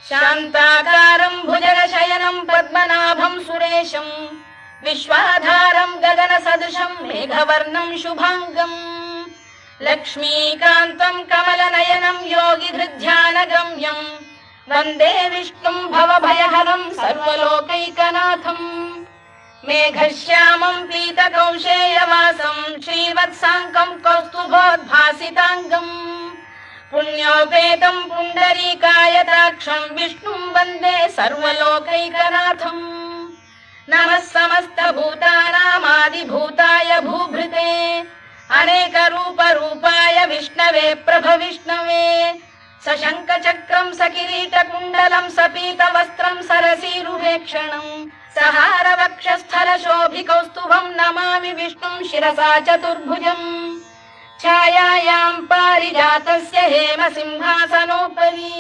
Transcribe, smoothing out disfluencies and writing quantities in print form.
शान्ताकारं भुजगशयनं पद्मनाभं सुरेशं विश्वाधारं गगनसदृशं मेघवर्णं शुभांगम् लक्ष्मीकान्तं कमलनयनं योगिधृध्यानगम्यं वन्दे विष्णुं भवभयहरं सर्वलोकैकनाथम् मेघश्यामं पीतकौशेयवासं श्रीवत्साङ्कं कौस्तुभोद्भासिताङ्गम् पुण्योपेतं पुण्डरीकायताक्षं विष्णुं वन्दे सर्वलोकैकनाथम् नमः समस्तभूतानामादिभूताय भूभृते अनेकरूपरूपाय विष्णवे प्रभविष्णवे सशङ्खचक्रं सकिरीटकुण्डलं सपीतवस्त्रं सरसीरुहेक्षणं सहारवक्षस्थलशोभिकौस्तुभं नमामि विष्णुं शिरसा चतुर्भुजम् छायायां पारिजातस्य हेमसिंहासनोपरि